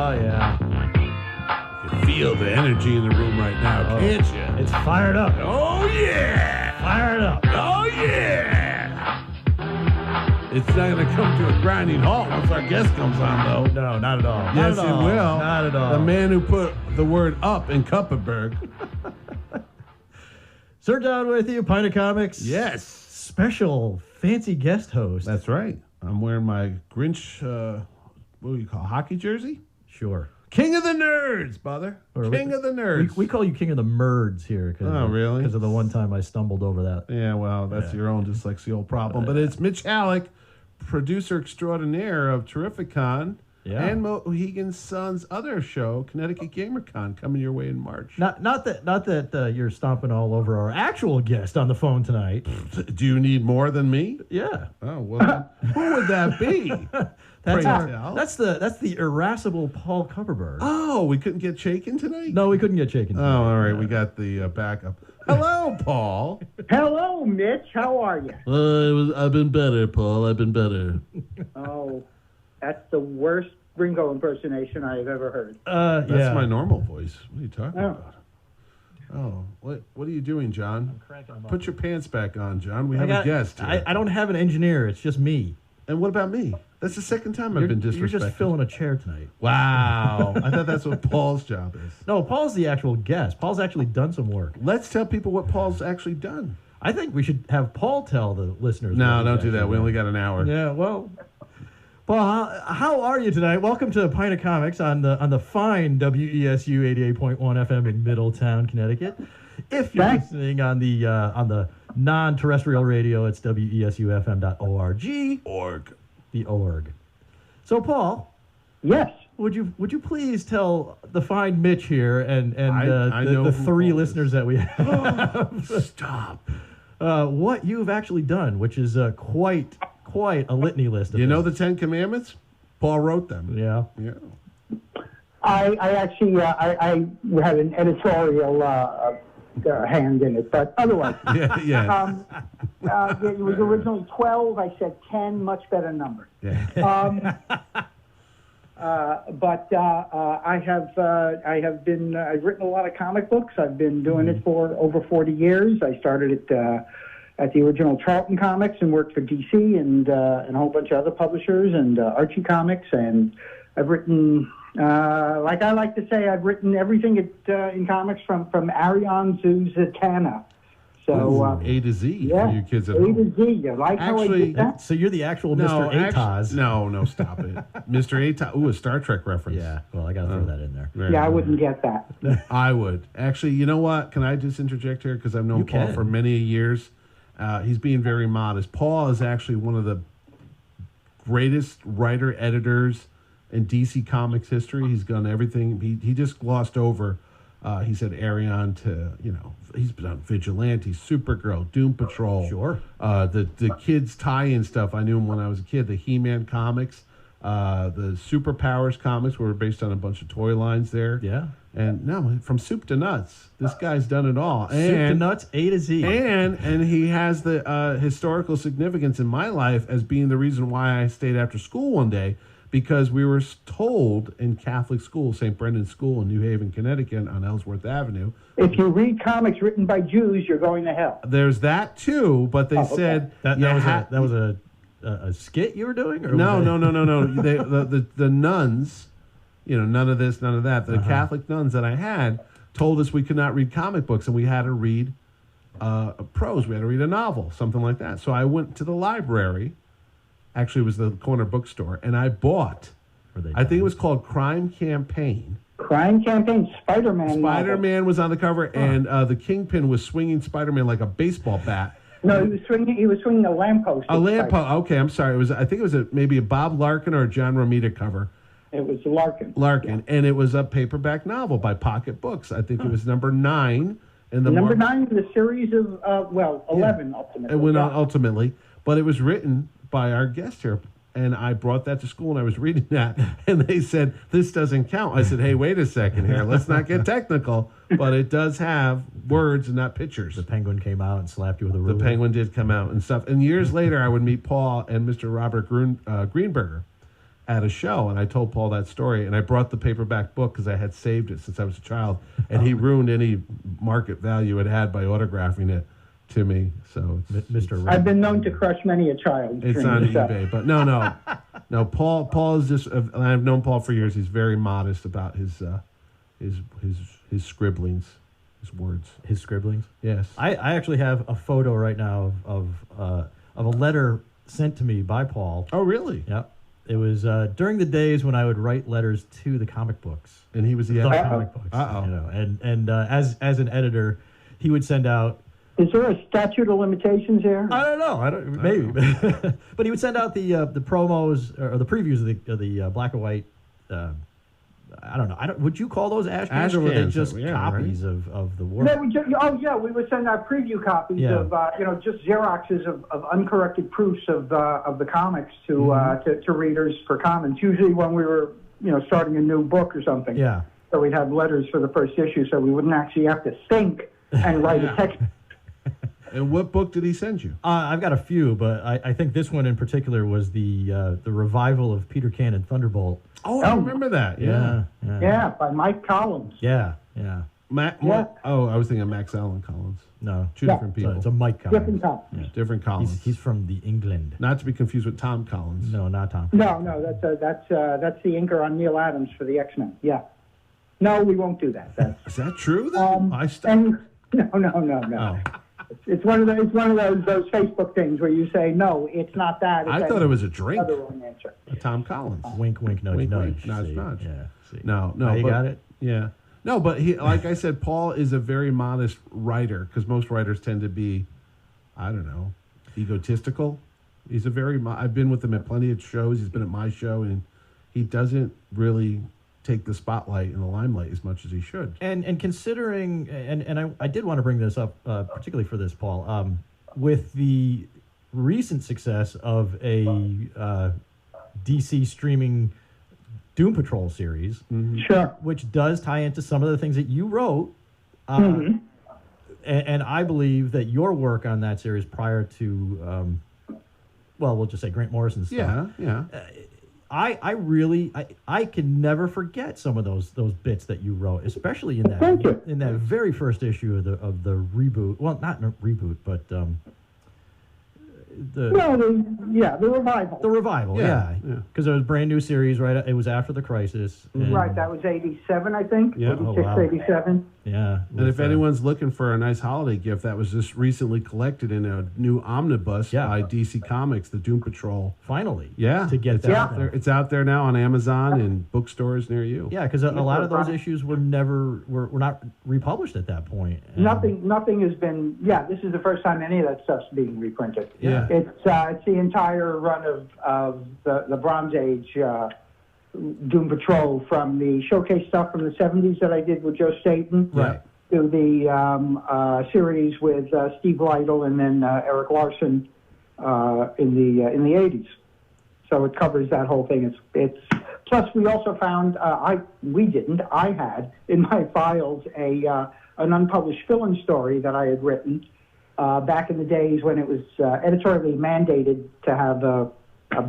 Oh, yeah. You can feel the energy in the room right now, can't you? It's fired up. Oh, yeah. Fired up. Oh, yeah. It's not going to come to a grinding halt once our guest comes on, though. No, not at all. Yes, not at it all. will. Not at all. The man who put the word up in Kupperberg. Sir John with you, Pint of Comics. Yes. Special fancy guest host. That's right. I'm wearing my Grinch, what do you call hockey jersey? Sure. King of the Nerds, brother. King of the Nerds. We call you King of the Merds here. Really? Because of the one time I stumbled over that. Yeah, well, that's your own dyslexia problem. But it's Mitch Halleck, producer extraordinaire of Terrificon and Mohegan's Son's other show, Connecticut GamerCon, coming your way in March. Not that you're stomping all over our actual guest on the phone tonight. Do you need more than me? Yeah. Oh, well, who would that be? That's the irascible Paul Kupperberg. Oh, we couldn't get shaken tonight? No, we couldn't get shaken tonight. Oh, all right. We got the backup. Hello, Paul. Hello, Mitch. How are you? I've been better, Paul. I've been better. Oh, that's the worst Ringo impersonation I have ever heard. That's my normal voice. What are you talking Oh. about? Oh, what are you doing, John? I'm cracking them up. Put your pants back on, John. We have a guest here. I don't have an engineer. It's just me. And what about me? That's the second time I've been disrespected. You're just filling a chair tonight. Wow. I thought that's what Paul's job is. No, Paul's the actual guest. Paul's actually done some work. Let's tell people what Paul's actually done. I think we should have Paul tell the listeners. No, don't do that. We only got an hour. Yeah, well, Paul, how are you tonight? Welcome to Pint of Comics on the fine WESU 88.1 FM in Middletown, Connecticut. If you're listening on the non-terrestrial radio, it's WESUFM.org. The org. So, Paul. Yes. Would you please tell the fine Mitch here and the three listeners that we have Stop. what you've actually done, which is quite a litany list of You know the Ten Commandments? Paul wrote them. Yeah. I actually I had an editorial hand in it, but otherwise. Yeah. It was originally 12. I said 10, much better number. Yeah. But I've written a lot of comic books. I've been doing it for over 40 years. I started at the original Charlton Comics and worked for DC and a whole bunch of other publishers and Archie Comics. And I've written, like I like to say, I've written everything in comics from Arion to Zatanna. So A to Z for you kids at A home. to Z. You like how I did that? So you're the actual Mr. Ataz. No, stop it. Mr. Ataz. Ooh, a Star Trek reference. Yeah, well, I got to throw that in there. Yeah, I wouldn't get that. I would. Actually, you know what? Can I just interject here? Because I've known Paul for many years. He's being very modest. Paul is actually one of the greatest writer-editors in DC Comics history. He's done everything. He just glossed over, he said Arion to, he's been on Vigilante, Supergirl, Doom Patrol. Sure. The kids tie-in stuff. I knew him when I was a kid. The He-Man comics, the Superpowers comics were based on a bunch of toy lines there. Yeah. And no, from soup to nuts, this guy's done it all. Soup to nuts, A to Z. And he has the historical significance in my life as being the reason why I stayed after school one day, because we were told in Catholic school, St. Brendan's School in New Haven, Connecticut, on Ellsworth Avenue. If you read comics written by Jews, you're going to hell. There's that too, but they said that was a skit you were doing, or no. The nuns. None of this, none of that. The Catholic nuns that I had told us we could not read comic books, and we had to read prose. We had to read a novel, something like that. So I went to the library. Actually, it was the corner bookstore, and I bought. I think it was called Crime Campaign. Crime Campaign, Spider-Man. Spider-Man was on the cover, and the Kingpin was swinging Spider-Man like a baseball bat. No, he was swinging a lamppost. A lamppost. Okay, I'm sorry. I think it was maybe a Bob Larkin or a John Romita cover. It was Larkin. Yeah. And it was a paperback novel by Pocket Books. I think it was number 9 in the number 9 in the series of 11 ultimately. It went on ultimately, but it was written by our guest here. And I brought that to school and I was reading that, and they said, this doesn't count. I said, hey, wait a second here. Let's not get technical, but it does have words and not pictures. The Penguin came out and slapped you with a ruler. The Penguin did come out and stuff. And years later, I would meet Paul and Mr. Robert Greenberger. at a show, and I told Paul that story, and I brought the paperback book because I had saved it since I was a child, and he ruined any market value it had by autographing it to me. So Mr. I've been known to crush many a child. It's on eBay, but no. Paul is just. I've known Paul for years. He's very modest about his scribblings, his words, his scribblings. Yes, I actually have a photo right now of a letter sent to me by Paul. Oh, really? Yep. It was during the days when I would write letters to the comic books. And he was the editor. Comic books. Uh-oh. You know, and as an editor, he would send out. Is there a statute of limitations here? I don't know. Maybe, but he would send out the promos or the previews of the black and white. I don't know. Would you call those ash cans, or were they just copies of the work? No, we would send out preview copies of just Xeroxes of uncorrected proofs of the comics to readers for comments. Usually when we were starting a new book or something. Yeah. So we'd have letters for the first issue, so we wouldn't actually have to think and write a text. And what book did he send you? I've got a few, but I think this one in particular was the revival of Peter Cannon Thunderbolt. Oh, I remember that. Yeah, by Mike Collins. Yeah. I was thinking of Max Allen Collins. No, two different people. So it's a Mike Collins. Different Collins. Yeah. Different Collins. He's from the England. Not to be confused with Tom Collins. No, not Tom. No, that's the inker on Neil Adams for the X-Men. Yeah. No, we won't do that. Is that true? No. Oh. It's one of those Facebook things where you say no, it's not that. I thought it was a drink. Another wrong answer. Tom Collins. Wink, wink, nudge, wink, nudge. Nudge, nudge. Yeah. See. No. You got it. Yeah. No, but he, like I said, Paul is a very modest writer because most writers tend to be, I don't know, egotistical. He's a very. I've been with him at plenty of shows. He's been at my show, and he doesn't really take the spotlight and the limelight as much as he should. And considering, and I did want to bring this up, particularly for this, Paul, with the recent success of a DC streaming Doom Patrol series, sure, which does tie into some of the things that you wrote, and I believe that your work on that series prior to, we'll just say Grant Morrison's stuff. Yeah. I can never forget some of those bits that you wrote, especially in that very first issue of the reboot. Well, not reboot, but the revival. The revival, yeah. Because it was a brand new series, right? It was after the Crisis. Right, that was 87, I think. Yeah. 86, 87. Yeah. And if anyone's looking for a nice holiday gift, that was just recently collected in a new omnibus by DC Comics, the Doom Patrol. Finally. Yeah. To get that out there. It's out there now on Amazon and bookstores near you. Yeah, because a lot of those issues were not republished at that point. Nothing has been. Yeah, this is the first time any of that stuff's being reprinted. Yeah. It's the entire run of the Bronze Age Doom Patrol, from the showcase stuff from the 70s that I did with Joe Staten, right, to the series with Steve Lytle and then Eric Larson in the 80s. So it covers that whole thing. It's plus we also found I had in my files an unpublished fill-in story that I had written back in the days when it was editorially mandated to have a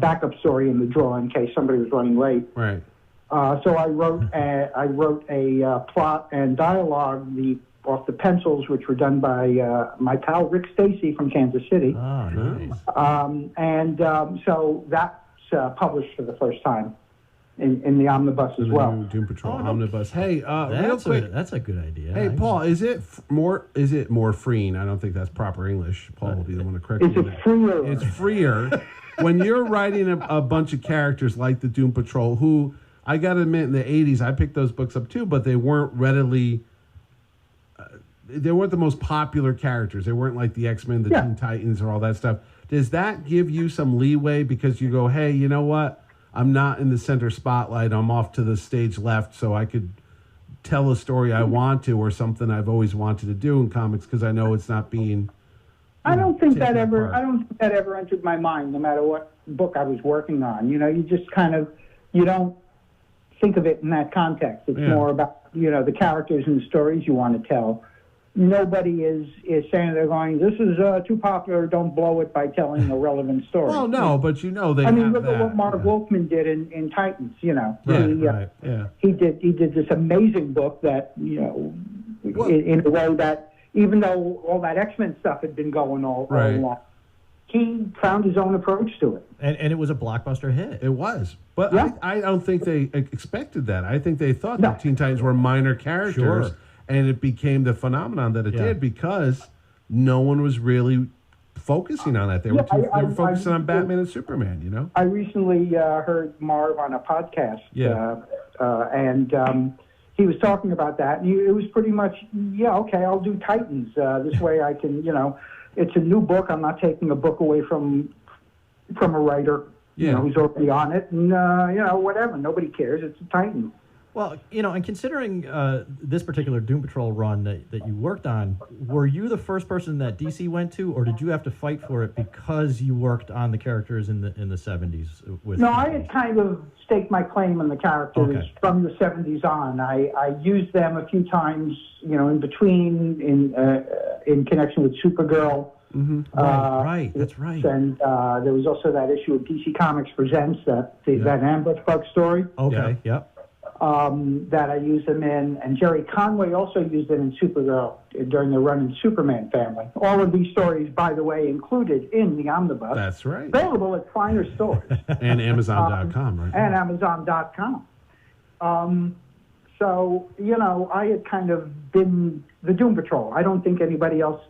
backup story in the drawer in case somebody was running late. Right. So I wrote a plot and dialogue off the pencils, which were done by my pal Rick Stacy from Kansas City. Oh, nice. So that's published for the first time in the omnibus as well. Doom Patrol omnibus. Hey, real quick, that's a good idea. Hey, Paul, is it morphine? I don't think that's proper English. Paul will be the one to correct me. It's freer. When you're writing a bunch of characters like the Doom Patrol, who I got to admit in the 80s, I picked those books up too, but they weren't readily. They weren't the most popular characters. They weren't like the X-Men, the Teen Titans, or all that stuff. Does that give you some leeway because you go, hey, you know what? I'm not in the center spotlight. I'm off to the stage left, so I could tell a story I want to, or something I've always wanted to do in comics because I know it's not being. I don't think that ever entered my mind, no matter what book I was working on. You just kind of, you don't think of it in that context. It's more about, the characters and the stories you want to tell. nobody is saying they're going, this is too popular, don't blow it by telling a relevant story. Well, no, but they I mean, have look that. at what Marv Wolfman did in Titans, Right. He did this amazing book that, in a way that, even though all that X-Men stuff had been going all along, he found his own approach to it. And it was a blockbuster hit. It was. But I don't think they expected that. I think they thought that Teen Titans were minor characters, and it became the phenomenon that it did because no one was really focusing on that. They were focusing on Batman and Superman, I recently heard Marv on a podcast, and he was talking about that, and it was pretty much, okay, I'll do Titans. This way I can, it's a new book. I'm not taking a book away from a writer, who's already on it, and, whatever. Nobody cares. It's a Titan. Well, and considering this particular Doom Patrol run that you worked on, were you the first person that DC went to, or did you have to fight for it because you worked on the characters in the 70s? No, I had kind of staked my claim on the characters from the 70s on. I used them a few times, in between, in connection with Supergirl. Mm-hmm. Right, that's right. And there was also that issue of DC Comics Presents, that Ambush Bug story. Okay, yep. That I used them in, and Jerry Conway also used it in Supergirl during the run in Superman Family. All of these stories, by the way, included in the omnibus. That's right. Available at finer stores. And Amazon.com, right? And Amazon.com. So, I had kind of been the Doom Patrol. I don't think anybody else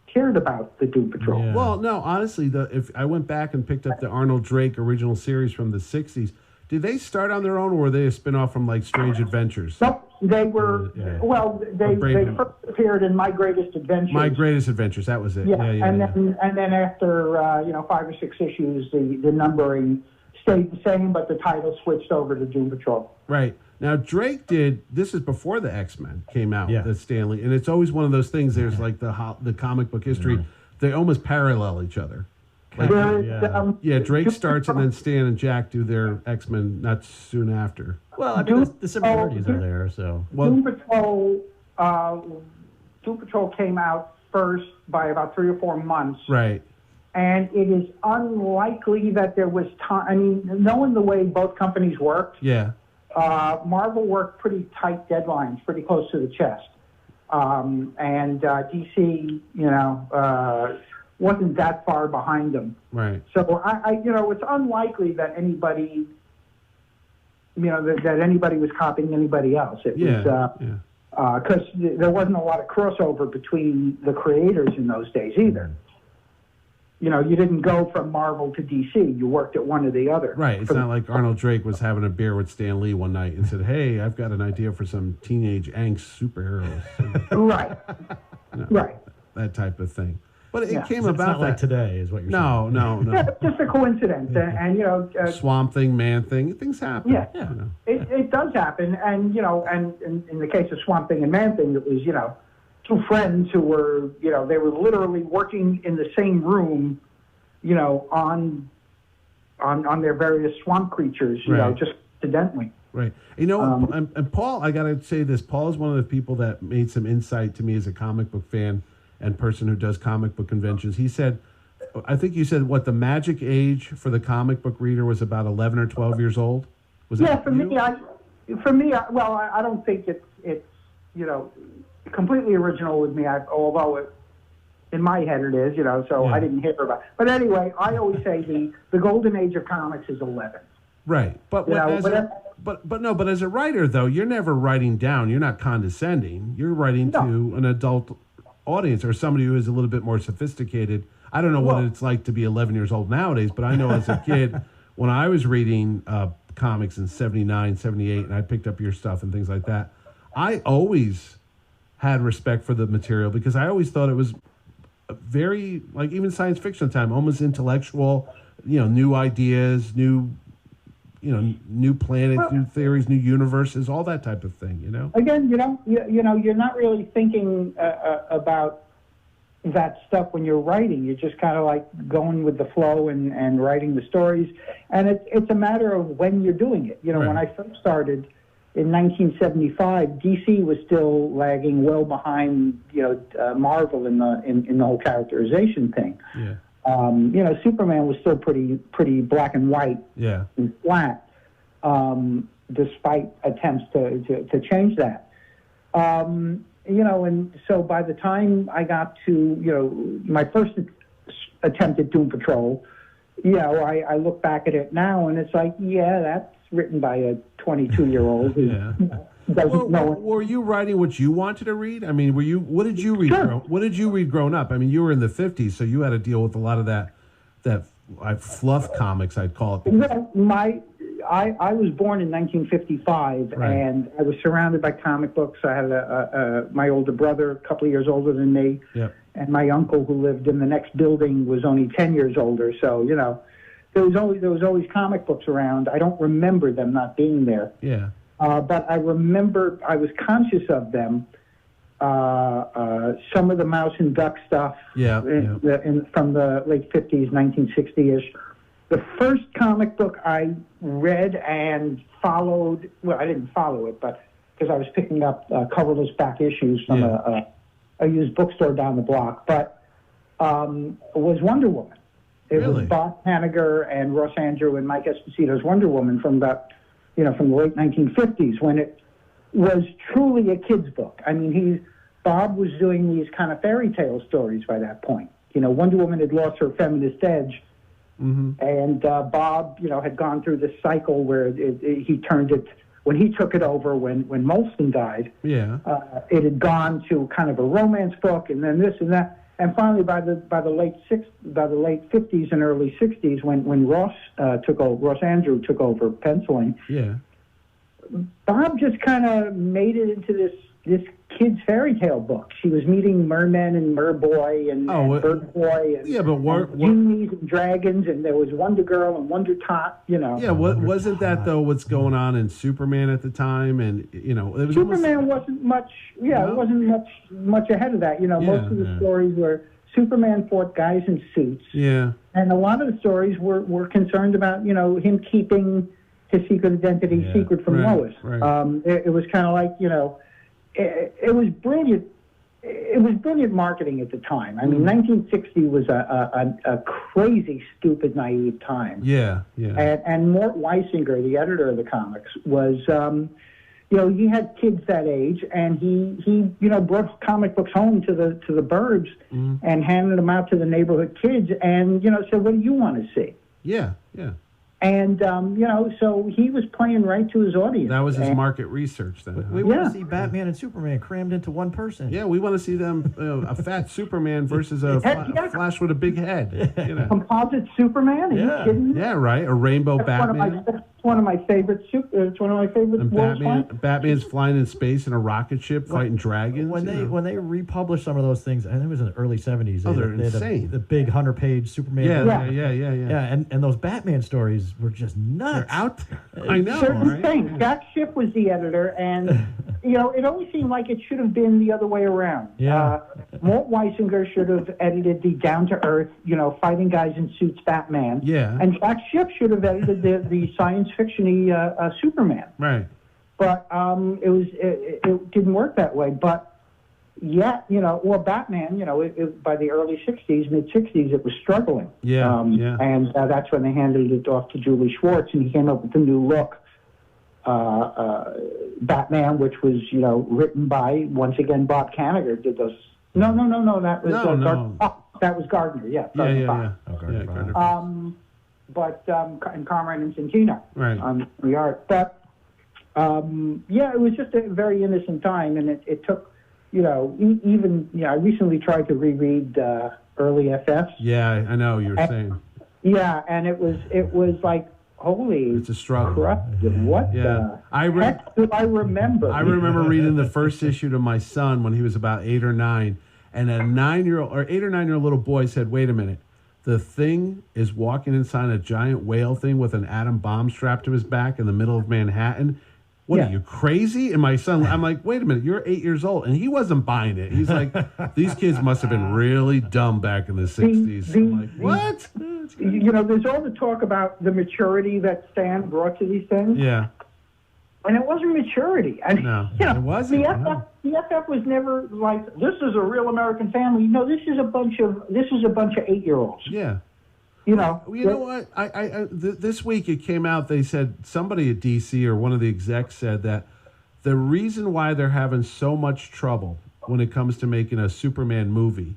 cared about the Doom Patrol. Yeah. Well, no, honestly, if I went back and picked up the Arnold Drake original series from the 60s, did they start on their own, or were they a spin-off from, like, Strange Adventures? Nope, they were, they first appeared in My Greatest Adventures. My Greatest Adventures, that was it. And then after, 5 or 6 issues, the numbering stayed the same, but the title switched over to Doom Patrol. Right. Now, Drake this is before the X-Men came out, the Stanley, and it's always one of those things, there's, like, the comic book history, they almost parallel each other. Like, Drake starts and then Stan and Jack do their X-Men not soon after. Well, I mean, the similarities are there, so. Doom Patrol came out first by about 3 or 4 months. Right. And it is unlikely that there was time. I mean, knowing the way both companies worked, Marvel worked pretty tight deadlines, pretty close to the chest. And DC, wasn't that far behind them. Right. So it's unlikely that anybody, that anybody was copying anybody else. It was because there wasn't a lot of crossover between the creators in those days either. You didn't go from Marvel to DC. You worked at one or the other. Right. It's not like Arnold Drake was having a beer with Stan Lee one night and said, "Hey, I've got an idea for some teenage angst superheroes." Right. Right. That type of thing. But it came so about it's not that. like today, is what you're saying. No. Yeah, just a coincidence, and Swamp Thing, Man Thing, things happen. Yeah. It does happen, and and in the case of Swamp Thing and Man Thing, it was two friends who were they were literally working in the same room, on their various swamp creatures, just accidentally. Right. And Paul, I gotta say this. Paul is one of the people that made some insight to me as a comic book fan and person who does comic book conventions. He said, I think you said, the magic age for the comic book reader was about 11 or 12 years old? Was that for me, I don't think it's completely original with me, although in my head it is, so I didn't hear about it. But anyway, I always say the golden age of comics is 11. Right. But as a writer, though, you're never writing down. You're not condescending. You're writing to an adult audience or somebody who is a little bit more sophisticated. I don't know what it's like to be 11 years old nowadays, but I know as a kid, when I was reading comics in 79, 78, and I picked up your stuff and things like that, I always had respect for the material because I always thought it was very, like even science fiction at the time, almost intellectual, new ideas, new planets, new theories, new universes, all that type of thing, Again, you're not really thinking about that stuff when you're writing. You're just kind of like going with the flow and writing the stories. And it's a matter of when you're doing it. When I first started, in 1975, DC was still lagging well behind, Marvel in the whole characterization thing. Yeah. Superman was still pretty black and white and flat, despite attempts to change that. And so by the time I got to, my first attempt at Doom Patrol, I look back at it now and it's like, that's written by a 22-year-old who doesn't know. Were you writing what you wanted to read? I mean, what did you read? Sure. What did you read growing up? I mean, you were in the 50s, so you had to deal with a lot of that fluff comics, I'd call it. Well, I was born in 1955, right. And I was surrounded by comic books. I had my older brother, a couple of years older than me, yep. And my uncle, who lived in the next building, was only 10 years older. So there was always comic books around. I don't remember them not being there. Yeah. But I remember I was conscious of them. Some of the Mouse and Duck stuff. From the late 50s, 1960-ish. The first comic book I read and followed, well, I didn't follow it, but because I was picking up coverless back issues from a used bookstore down the block, but was Wonder Woman. It was Bob Hanniger and Ross Andrew and Mike Esposito's Wonder Woman from the late 1950s, when it was truly a kid's book. I mean, Bob was doing these kind of fairy tale stories by that point. Wonder Woman had lost her feminist edge, and Bob, had gone through this cycle where he turned it, when he took it over, when Molson died. Yeah. It had gone to kind of a romance book, and then this and that. And finally, by the late 50s and early 60s, when Ross Andrew took over penciling, Bob just kind of made it into this kid's fairy tale book. She was meeting mermen and merboy and bird boy and genies and dragons, and there was Wonder Girl and Wonder Tot. Yeah, wasn't that though what's going on in Superman at the time? And Superman wasn't much. Yeah, it wasn't much ahead of that. Most of the stories were Superman fought guys in suits. Yeah, and a lot of the stories were concerned about him keeping his secret identity secret from Lois. Right. It was kind of like it was brilliant. It was brilliant marketing at the time. I mean, 1960 was a crazy, stupid, naive time. Yeah. And Mort Weisinger, the editor of the comics, was, he had kids that age, and he brought comic books home to the burbs and handed them out to the neighborhood kids, and said, "What do you want to see?" Yeah. And, so he was playing right to his audience. That was his market research then. We want to see Batman and Superman crammed into one person. Yeah, we want to see them, a fat Superman versus a Flash with a big head. Composite Superman? Are you kidding me? Yeah, right. A rainbow Batman. It's one of my favorite. It's one of my favorite. And Batman's flying in space in a rocket ship fighting dragons. When they republished some of those things, and it was in the early 70s. They're insane. The big 100-page Superman. Yeah. And those Batman stories were just nuts. They're out there. I know. Certain things. Jack Schiff was the editor, and it always seemed like it should have been the other way around. Yeah. Walt Weisinger should have edited the down-to-earth, fighting guys in suits Batman. Yeah. And Jack Schiff should have edited the science fiction-y Superman. Right. But it didn't work that way. But Batman, by the early 60s, mid-60s, it was struggling. And that's when they handed it off to Julie Schwartz, and he came up with the new look, Batman, which was, written by, once again, Bob Kanigher did those. No, that was that was Gardner, Gardner Fox. But and Carmine and Santino on the art. But it was just a very innocent time, and it took, I recently tried to reread early FFs. Yeah, I know you were saying. Yeah, and it was like, holy, it's a struggle. What the heck do I remember? I remember reading the first issue to my son when he was about 8 or 9, and a 8 or 9 year old little boy said, "Wait a minute. The Thing is walking inside a giant whale thing with an atom bomb strapped to his back in the middle of Manhattan. What are you, crazy?" And my son, I'm like, "Wait a minute, you're 8 years old." And he wasn't buying it. He's like, "These kids must have been really dumb back in the 60s. I'm like, what? There's all the talk about the maturity that Stan brought to these things. Yeah. And it wasn't maturity. I mean, No, you know, it wasn't, no. The FF was never like, this is a real American family. No, this is a bunch of 8-year-olds. Yeah. You know. Well, you know what? This week it came out. They said somebody at DC or one of the execs said that the reason why they're having so much trouble when it comes to making a Superman movie,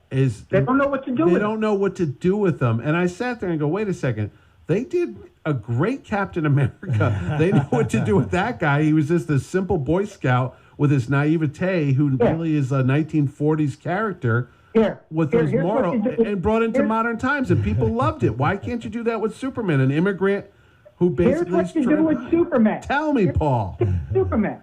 is they don't know what to do. They don't know what to do with them. And I sat there and go, wait a second. They did a great Captain America. They knew what to do with that guy. He was just a simple Boy Scout with his naivete, who really is a 1940s character. With those moral and brought into modern times, and people loved it. Why can't you do that with Superman, an immigrant who basically? Here's what you do with Superman. Tell me, Paul. Superman,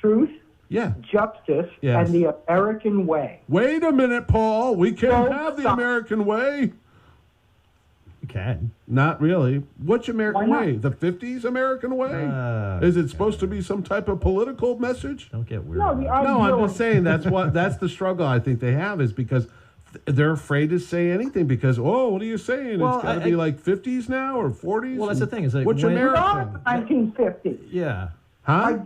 truth, justice, yes, and the American way. Wait a minute, Paul. We can't have the American way. You can. Not really. What's American way? The 50s American way? Is it supposed to be some type of political message? Don't get weird. No, I'm just saying that's the struggle I think they have, is because they're afraid to say anything because, what are you saying? Well, it's got to be like 50s now or 40s? Well, that's the thing. Is like, what's American? 1950s. Yeah. Huh?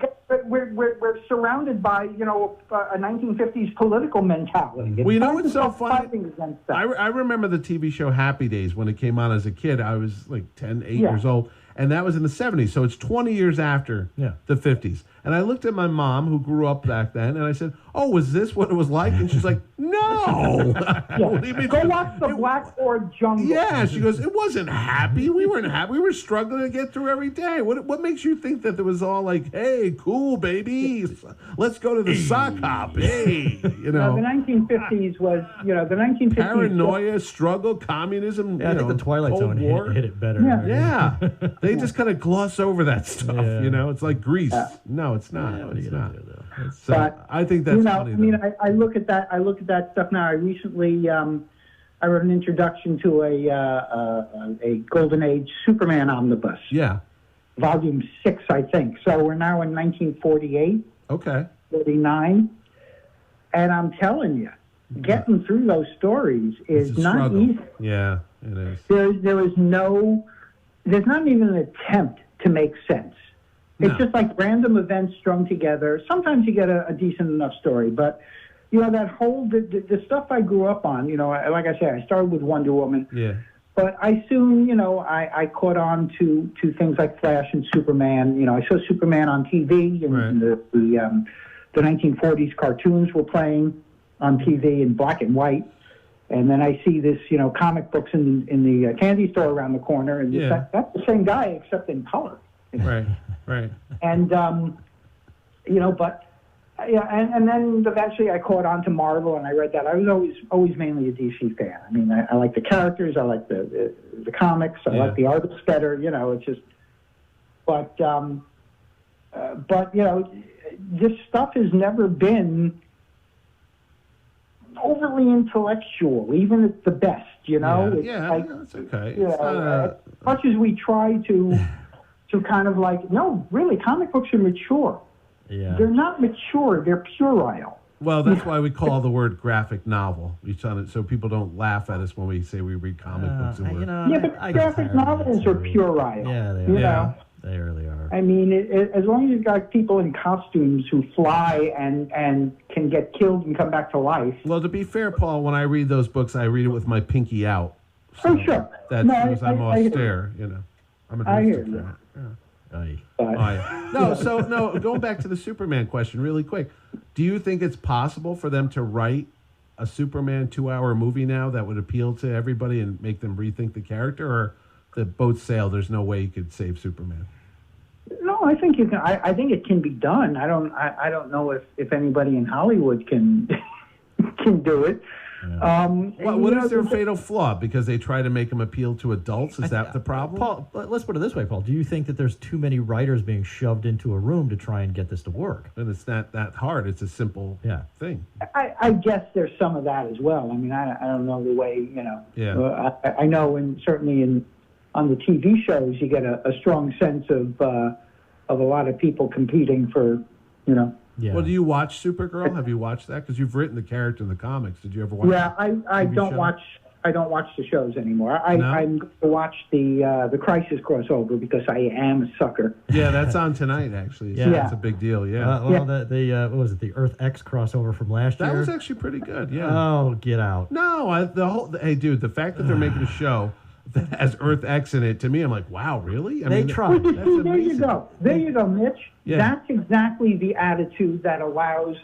We're surrounded by, a 1950s political mentality. We know it's so funny. I remember the TV show Happy Days when it came on as a kid. I was like 8 years old. And that was in the 70s. So it's 20 years after the 50s. And I looked at my mom, who grew up back then, and I said, was this what it was like? And she's like, no. What do you mean? Go watch the Blackboard Jungle. Yeah, she goes, it wasn't happy. We weren't happy. We were struggling to get through every day. What makes you think that it was all like, hey, cool, baby. Let's go to the sock hop. Hey, the 1950s was, the 1950s. Paranoia, struggle, communism, I think the Twilight Zone hit it better. Yeah. They just kind of gloss over that stuff, It's like Grease. No, it's not. It's not. So but, I think that's funny. I mean, I look at that. I look at that stuff now. I recently I wrote an introduction to a Golden Age Superman omnibus. Yeah. Volume 6, I think. So we're now in 1948. Okay. 49. And I'm telling you, getting through those stories is not easy. Yeah, it is. There's not even an attempt to make sense. It's just like random events strung together. Sometimes you get a decent enough story, but that whole the stuff I grew up on. Like I said, I started with Wonder Woman. Yeah. But I soon, I caught on to things like Flash and Superman. I saw Superman on TV, and the 1940s cartoons were playing on TV in black and white. And then I see this, comic books in the candy store around the corner, and that's the same guy except in color. Right. And and then eventually I caught on to Marvel, and I read that. I was always mainly a DC fan. I mean, I like the characters, I like the comics, I like the artists better. It's just, but this stuff has never been overly intellectual, even at the best. It's okay. As much as we try to kind of like, no, really, comic books are mature. Yeah. They're not mature, they're puerile. Well, that's why we call the word graphic novel. So people don't laugh at us when we say we read comic books. But graphic novels are puerile. Yeah, they are. They really are. I mean, as long as you've got people in costumes who fly and can get killed and come back to life. Well, to be fair, Paul, when I read those books, I read it with my pinky out. So sure. That shows I'm austere, I'm an aristocrat. Going back to the Superman question really quick. Do you think it's possible for them to write a Superman 2-hour movie now that would appeal to everybody and make them rethink the character, or the boat sail, there's no way you could save Superman? No, I think you can. I think it can be done. I don't know if anybody in Hollywood can do it. Yeah. What is their fatal flaw? Because they try to make them appeal to adults? Is that the problem? Paul, let's put it this way, Paul. Do you think that there's too many writers being shoved into a room to try and get this to work? And it's not that hard. It's a simple thing. I guess there's some of that as well. I mean, I don't know the way, I know, and certainly on the TV shows, you get a strong sense of a lot of people competing for, Yeah. Well, do you watch Supergirl? Have you watched that? Because you've written the character in the comics. Did you ever watch? Yeah, I don't watch watch the shows anymore. No? I'm going to watch the Crisis crossover because I am a sucker. Yeah, that's on tonight actually. So Yeah. that's a big deal. Yeah, What was it? The Earth X crossover from last year. that was actually pretty good. Yeah. Oh, get out! No, hey, dude, the fact that they're making a show that has Earth X in it, to me, I'm like, wow, really? They tried. Well, That's there you amazing. go. There you go, Mitch. Yeah. That's exactly the attitude that allows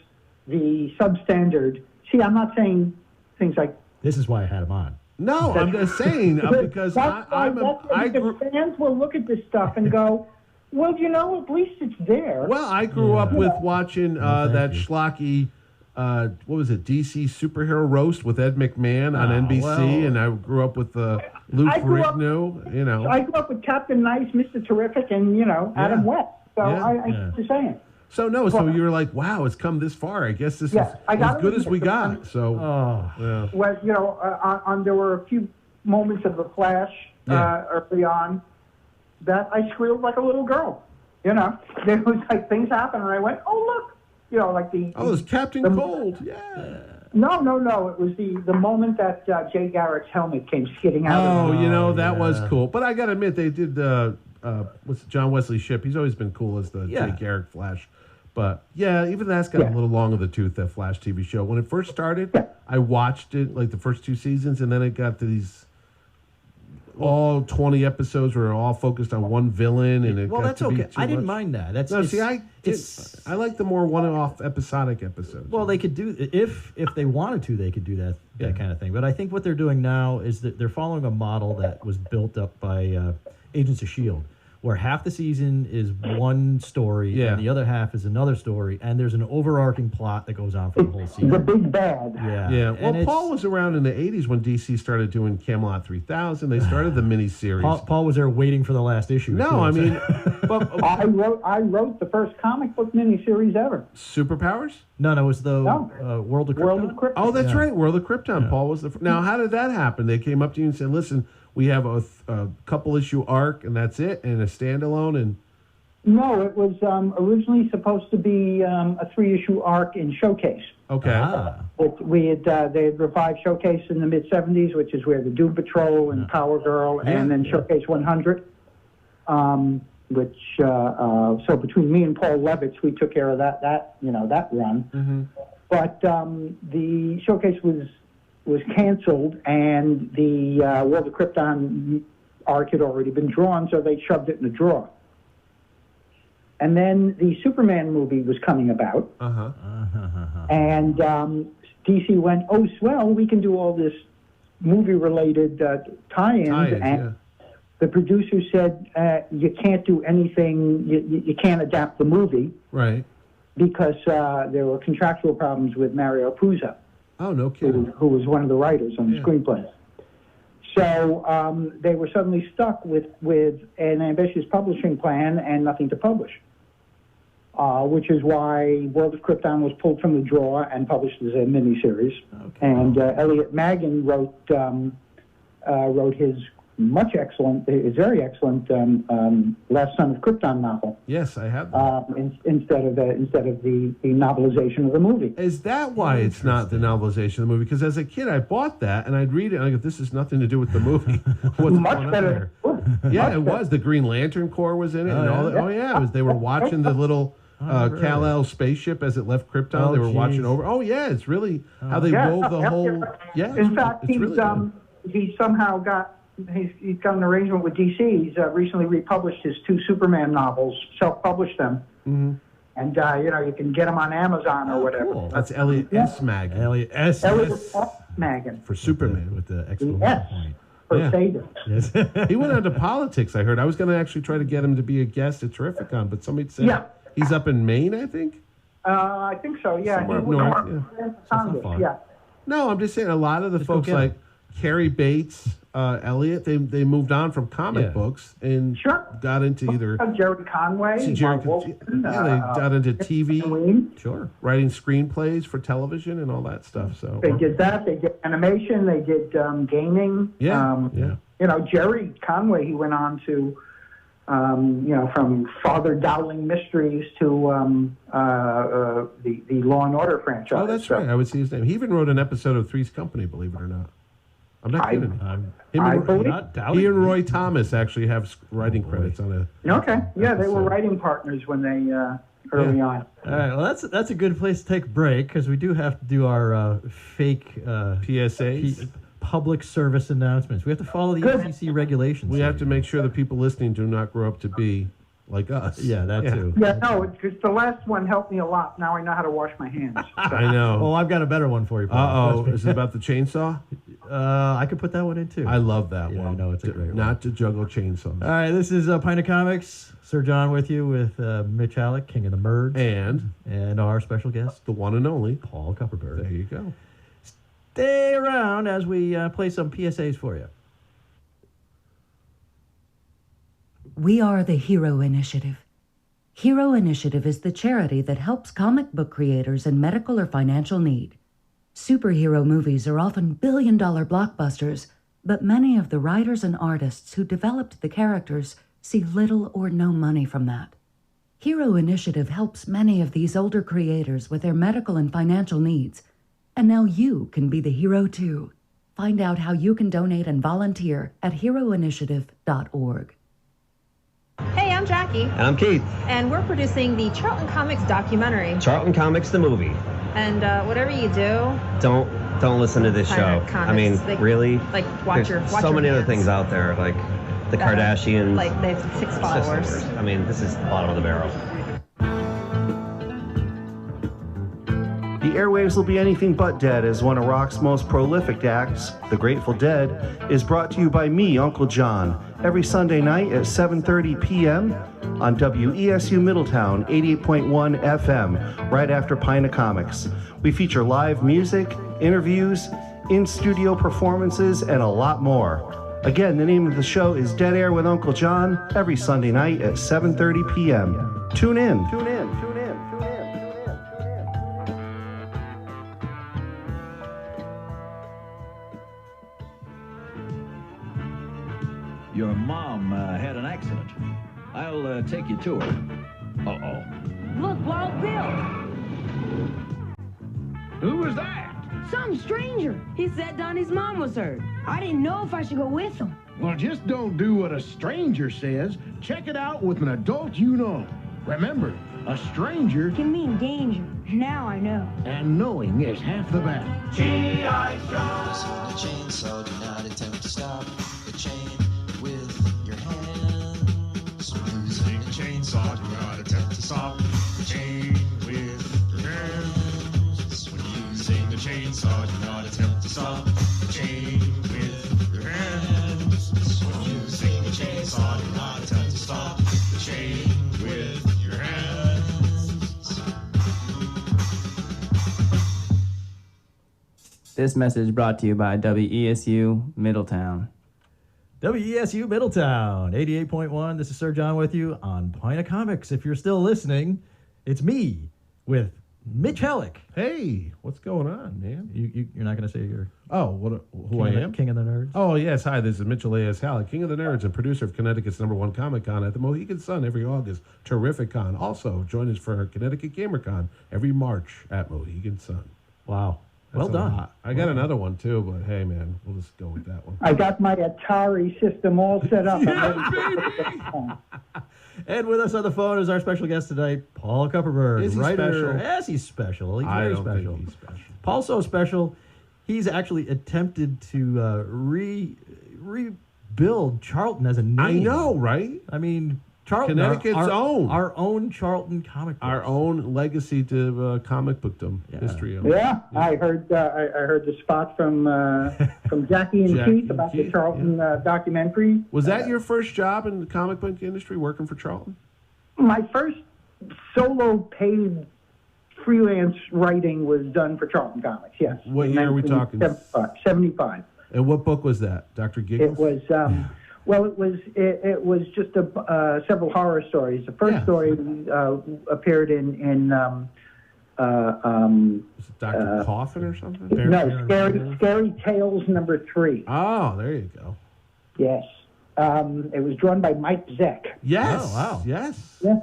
the substandard. See, I'm not saying things like. This is why I had him on. No, I'm just saying because the fans will look at this stuff and go, well, at least it's there. Well, I grew up with watching that you. schlocky, what was it, DC superhero roast with Ed McMahon on NBC, well. and I grew up with Luke Ferrigno, I grew up with Captain Nice, Mr. Terrific, and Adam West. So Yeah. I'm just saying. So you were like, wow, it's come this far. I guess this is as good as we got. So, yeah. Well, there were a few moments of the Flash early on that I squealed like a little girl. There was like things happened, and I went, "Oh look!" Like the. Oh, it's Captain Cold. Yeah. No. It was the moment that Jay Garrick's helmet came skidding out. Oh, that was cool. But I got to admit, they did. What's John Wesley Shipp? He's always been cool as the Jay Garrick Flash. But yeah, even that's got a little long of the tooth, that Flash TV show. When it first started, I watched it like the first 2 seasons, and then it got to these all 20 episodes were all focused on one villain, and That's okay. I didn't mind that. I like the more one-off episodic episodes. Well, they could do if they wanted to, they could do that kind of thing. But I think what they're doing now is that they're following a model that was built up by Agents of S.H.I.E.L.D., where half the season is one story and the other half is another story, and there's an overarching plot that goes on for the whole season. The big bad. Yeah. Well, Paul was around in the 80s when DC started doing Camelot 3000. They started the miniseries. Paul was there waiting for the last issue. No, I mean, but I wrote the first comic book miniseries ever. Superpowers? No, it was the World of Krypton. World of Krypton. Oh, that's right, World of Krypton. Paul was the. Now, how did that happen? They came up to you and said, "Listen, we have a couple issue arc, and that's it, and a standalone." And no, it was originally supposed to be a 3-issue arc in Showcase. okay, They had revived Showcase in the mid '70s, which is where the Doom Patrol and Power Girl, and then Showcase 100. So between me and Paul Levitz, we took care of that run. Mm-hmm. But the Showcase was canceled, and the World of Krypton arc had already been drawn, so they shoved it in a drawer. And then the Superman movie was coming about, and DC went, "Oh, swell, we can do all this movie-related tie-ins," and the producer said, "You can't do anything. You can't adapt the movie, right?" Because there were contractual problems with Mario Puzo. Oh, no kidding. Who was one of the writers on the screenplay. So they were suddenly stuck with an ambitious publishing plan and nothing to publish, which is why World of Krypton was pulled from the drawer and published as a miniseries. Okay. And Elliot Magan wrote his very excellent Last Son of Krypton novel. Yes, I have that. Instead of the novelization of the movie. Is that why it's not the novelization of the movie? Because as a kid, I bought that and I'd read it and I go, "This has nothing to do with the movie." What's Much better. Yeah, it was. The Green Lantern Corps was in it, and all that. Oh yeah, it was. They were watching the little Kal-El spaceship as it left Krypton. They were watching over. Oh yeah, it's really how they wove the whole. Yeah. In fact, he's somehow got. He's got an arrangement with DC. He's recently republished his 2 Superman novels, self-published them, and you can get them on Amazon or whatever. Cool. That's Elliot S. Magan. Elliot S. Magan For Superman with the exclamation point. For Satan. Yes. He went into politics, I heard. I was going to actually try to get him to be a guest at Terrificon, but somebody said he's up in Maine, I think. I think so. Yeah. Somewhere up north. Congress, yeah. No, I'm just saying a lot of the folks like Carrie Bates, Elliot, they moved on from comic books and got into either Jerry Conway, they got into TV, writing screenplays for television and all that stuff. So they did that. They did animation. They did gaming. Jerry Conway. He went on to, from Father Dowling Mysteries to the Law and Order franchise. Oh, that's right. I would see his name. He even wrote an episode of Three's Company, believe it or not. I'm not kidding. I believe. Not doubting. He and Roy Thomas actually have writing credits on a. Okay. Yeah, they were writing partners when they early on. All right, well, that's a good place to take a break because we do have to do our fake PSAs. Public service announcements. We have to follow the FCC regulations. We have to make sure the people listening do not grow up to be like us. Yeah, that too. Yeah, no, it's the last one helped me a lot. Now I know how to wash my hands. I know. Oh, I've got a better one for you, Paul. Uh-oh. Is it about the chainsaw? I could put that one in too. I love that one. I know it's a great one. Not to juggle chainsaws. All right, this is Pint of Comics. Sir John with you with Mitch Halleck, King of the Merds. And our special guest, the one and only Paul Kupperberg. There you go. Stay around as we play some PSAs for you. We are the Hero Initiative. Hero Initiative is the charity that helps comic book creators in medical or financial need. Superhero movies are often billion-dollar blockbusters, but many of the writers and artists who developed the characters see little or no money from that. Hero Initiative helps many of these older creators with their medical and financial needs, and now you can be the hero too. Find out how you can donate and volunteer at heroinitiative.org. Hey, I'm Jackie. And I'm Keith. And we're producing the Charlton Comics documentary. Charlton Comics, the movie. And whatever you do, don't listen to this show. Comics, I mean, really? Like, watch There's your so many hands. other things out there, like the Kardashians. Like, they have 6 followers. I mean, this is the bottom of the barrel. The airwaves will be anything but dead as one of rock's most prolific acts, The Grateful Dead, is brought to you by me, Uncle John, every Sunday night at 7:30 p.m. on WESU Middletown 88.1 FM, right after Pint of Comics. We feature live music, interviews, in-studio performances, and a lot more. Again, the name of the show is Dead Air with Uncle John, every Sunday night at 7:30 p.m. Tune in. Your mom had an accident. I'll take you to her. Uh-oh. Look, Wild Bill. Who was that? Some stranger. He said Donnie's mom was hurt. I didn't know if I should go with him. Well, just don't do what a stranger says. Check it out with an adult you know. Remember, a stranger Can mean danger. Now I know. and knowing is half the battle. G.I. Joe. The chainsaw, do not attempt to stop the chain with your hands. Using a chainsaw, do not attempt to stop the chain with your hands. When using the chainsaw, do not attempt to stop the chain with your hands. When using the chainsaw, do not attempt to stop the chain with your hands. This message brought to you by WESU Middletown. WESU Middletown, 88.1. This is Sir John with you on Pint of Comics. If you're still listening, it's me with Mitch Halleck. Hey, what's going on, man? You're not going to say you're... Who I am? King of the Nerds? Oh, yes. Hi, this is Mitchell A.S. Halleck, King of the Nerds and producer of Connecticut's #1 Comic-Con at the Mohegan Sun every August. Terrific con. Also, join us for Connecticut GamerCon every March at Mohegan Sun. Wow. That's Well done. I got another one, too, but hey, man, we'll just go with that one. I got my Atari system all set up. And with us on the phone is our special guest tonight, Paul Kupperberg. Is he writer. special? Yes, he's special. He's I very don't special. think he's special. Paul's so special, he's actually attempted to rebuild Charlton as a name. I know, right? I mean, Charlton, Connecticut's own. Our own Charlton comic books. Our own legacy to comic bookdom history. Yeah, I heard the spot from Jackie and Keith about the Charlton documentary. Was that your first job in the comic book industry, working for Charlton? My first solo paid freelance writing was done for Charlton Comics, yes. What year are we talking? 75. And what book was that? Dr. Giggles? It was, it was just several horror stories. The first story appeared in Was it Dr. Coffin or something? Scary Tales #3. Oh, there you go. Yes. It was drawn by Mike Zeck. Yes. Oh, wow. Yes. Yeah.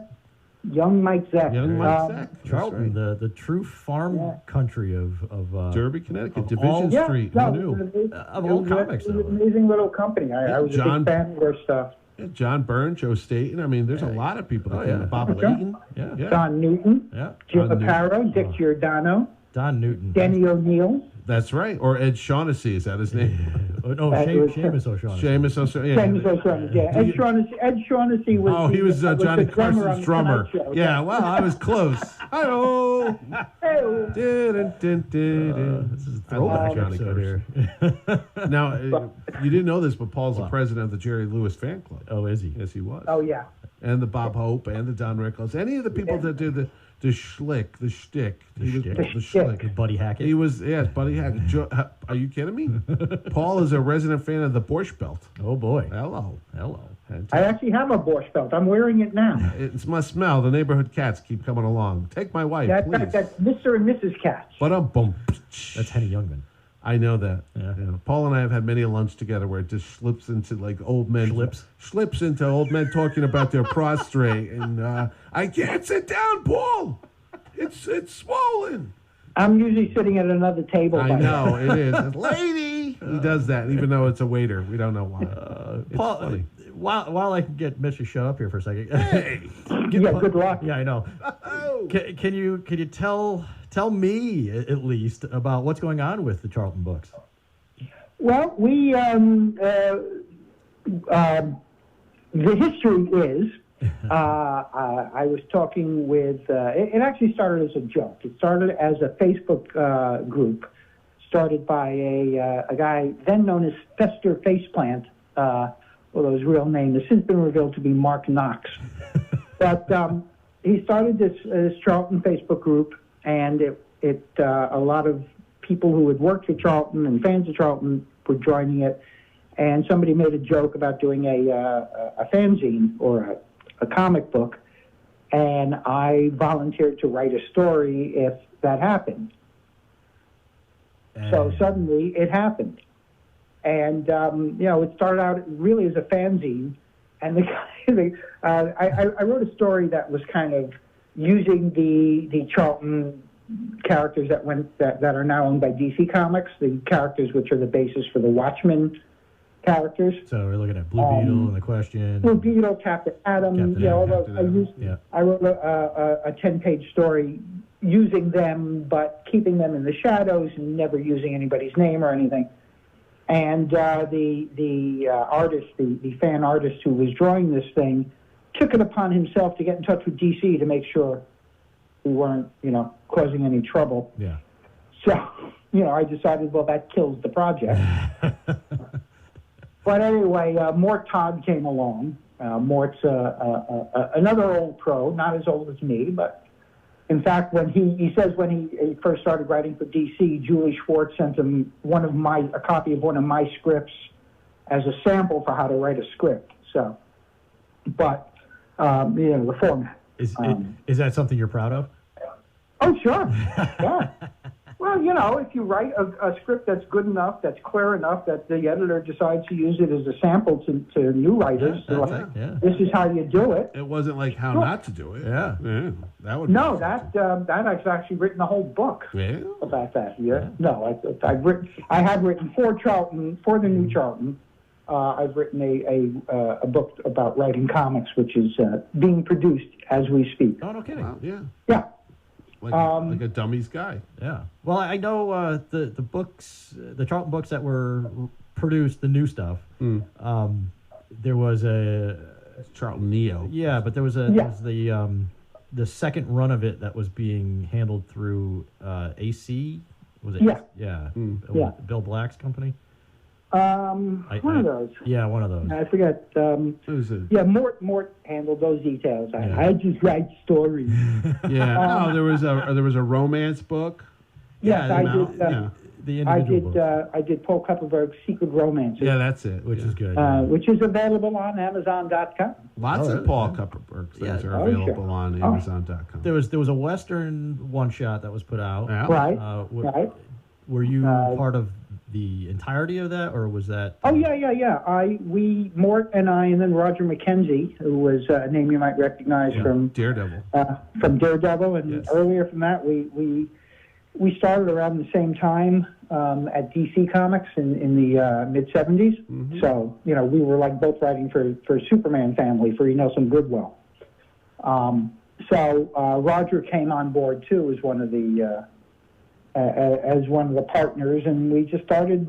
Young Mike Zeck. Young Mike Zeck. Charlton, the true farm country of Derby, Connecticut, of Division all- Street. No, Who knew? of old comics, It was though. an amazing little company. I was a John- big fan of their stuff. Yeah, John Byrne, Joe Staten. I mean, there's a lot of people that came. Bob Okay. Layton. Yeah. Don Newton, Yeah. Jim Don Newton. Aparo, Dick Giordano, Don Newton. Danny O'Neill. That's right. Or Ed Shaughnessy, is that his name? Oh, no, That was- Seamus O'Shaughnessy. Seamus O'Shaughnessy. James O'Shaughnessy, yeah. Ed Shaughnessy was. Oh, he was Johnny the drummer on Carson's the drummer. Tonight Show. Yeah, well, I was close. Hi-oh. Hey-oh. This is a throwback Johnny episode here. Now, you didn't know this, but Paul's the president of the Jerry Lewis fan club. Oh, is he? Yes, he was. Oh yeah. And the Bob Hope and the Don Rickles. Any of the people that do the shtick. The He was shtick. the shtick. Buddy Hackett. He was, yes, Buddy Hackett. Are you kidding me? Paul is a resident fan of the Borscht Belt. Oh, boy. Hello. I actually have a Borscht Belt. I'm wearing it now. It's my smell. The neighborhood cats keep coming along. Take my wife, That's please. Mr. and Mrs. Katz. But boom. That's Henny Youngman. I know that. Yeah. Paul and I have had many a lunch together where it just slips into like old men. Slips into old men talking about their prostrate. And I can't sit down, Paul. It's swollen. I'm usually sitting at another table. I by know, now. it is. Lady! He does that, even though it's a waiter. We don't know why. It's Paul, funny. while I can get Mitch to shut up here for a second. Hey! Yeah, good luck. Yeah, I know. Can you tell me at least about what's going on with the Charlton books? Well, we the history is I was talking with it actually started as a joke. It started as a Facebook group started by a guy then known as Fester Faceplant, although his real name has since been revealed to be Mark Knox. But he started this Charlton Facebook group, and it a lot of people who had worked for Charlton and fans of Charlton were joining it. And somebody made a joke about doing a fanzine or a comic book, and I volunteered to write a story if that happened. So suddenly it happened. And, it started out really as a fanzine. And I wrote a story that was kind of using the Charlton characters that are now owned by DC Comics, the characters which are the basis for the Watchmen characters. So we're looking at Blue Beetle and The Question. Blue Beetle, Captain Atom. I wrote a 10-page story using them, but keeping them in the shadows and never using anybody's name or anything. And the artist, the fan artist who was drawing this thing, took it upon himself to get in touch with DC to make sure we weren't, causing any trouble. Yeah. So, I decided, well, that kills the project. But anyway, Mort Todd came along. Mort's another old pro, not as old as me, but in fact, when he says when he first started writing for DC, Julie Schwartz sent him a copy of one of my scripts as a sample for how to write a script. So, but the format. Is that something you're proud of? Oh, sure. Yeah. Well, if you write a script that's good enough, that's clear enough, that the editor decides to use it as a sample to new writers, this is how you do it. It wasn't like how not to do it. Yeah. That would No, that I've actually written a whole book about that. Yeah. No, I have written for Charlton, for the new Charlton. I've written a book about writing comics, which is being produced as we speak. Oh, no kidding. Wow, yeah. Yeah. Like a dummy's guy. Yeah. Well, I know the books, the Charlton books that were produced, the new stuff. There was Charlton Neo. Yeah, but there was the second run of it that was being handled through AC. Was it? Yeah. Yeah. Bill Black's company. One of those. Yeah, one of those. I forget. Yeah, Mort handled those details. I just write stories. Yeah. There was a romance book. Yes, I did. The individual books. I did Paul Kupperberg's Secret Romances. Yeah, that's it. Which is good. Which is available on Amazon.com. Lots of Paul Kupperberg things are available on Amazon.com. There was a Western one shot that was put out. Yeah. Right. Were you part of the entirety of that, or was that? Oh yeah. Mort and I, and then Roger McKenzie, who was a name you might recognize from Daredevil. And Yes. earlier from that, we started around the same time at DC Comics in the mid '70s. Mm-hmm. So we were like both writing for Superman family for Nelson Goodwell. So Roger came on board too as one of the partners, and we just started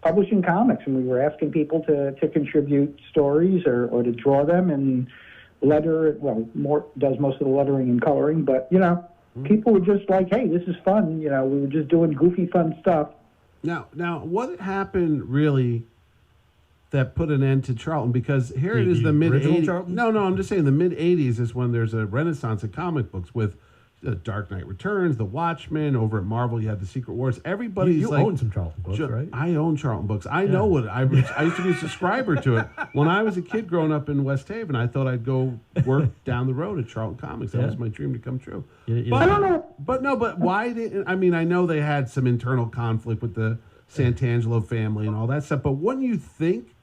publishing comics, and we were asking people to contribute stories or to draw them and letter. Well, Mort does most of the lettering and coloring, but people were just like, hey, this is fun. We were just doing goofy, fun stuff. Now, what happened really that put an end to Charlton? Because here it is, the mid '80s. No, I'm just saying the mid '80s is when there's a renaissance of comic books with The Dark Knight Returns, The Watchmen. Over at Marvel, you had The Secret Wars. Everybody's you like, own some Charlton books, right? I own Charlton books. I know what I used to be a subscriber to it when I was a kid growing up in West Haven. I thought I'd go work down the road at Charlton Comics. That was my dream to come true. I don't know. But why didn't? I mean, I know they had some internal conflict with the Santangelo family and all that stuff. But wouldn't you think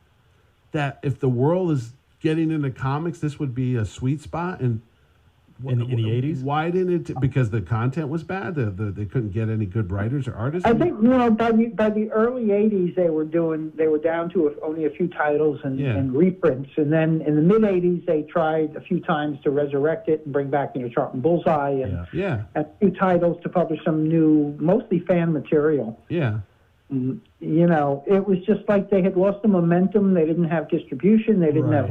that if the world is getting into comics, this would be a sweet spot? And in the 80s? Why didn't it? Because the content was bad? They couldn't get any good writers or artists? I think, by the early 80s, they were down to only a few titles and reprints. And then in the mid 80s, they tried a few times to resurrect it and bring back, Charlton Bullseye and a few titles to publish some new, mostly fan material. Yeah. It was just like they had lost the momentum. They didn't have distribution. They didn't have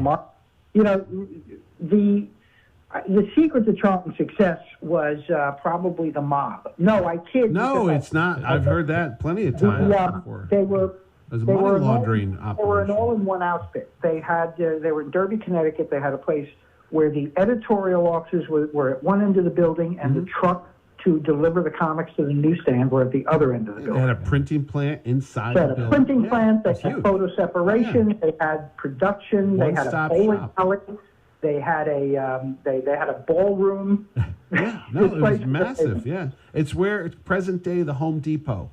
the secret to Charlton's success was probably the mob. No, I kid. No, it's not. I've heard that plenty of times before. They were money laundering operation. They were an all-in-one outfit. They were in Derby, Connecticut. They had a place where the editorial offices were at one end of the building, and the truck to deliver the comics to the newsstand were at the other end of the building. They had a printing plant inside the building. They had a printing plant. They had photo separation. They had production. They had a bowling alley. They had a ballroom. No, it was massive. Yeah, it's where present day the Home Depot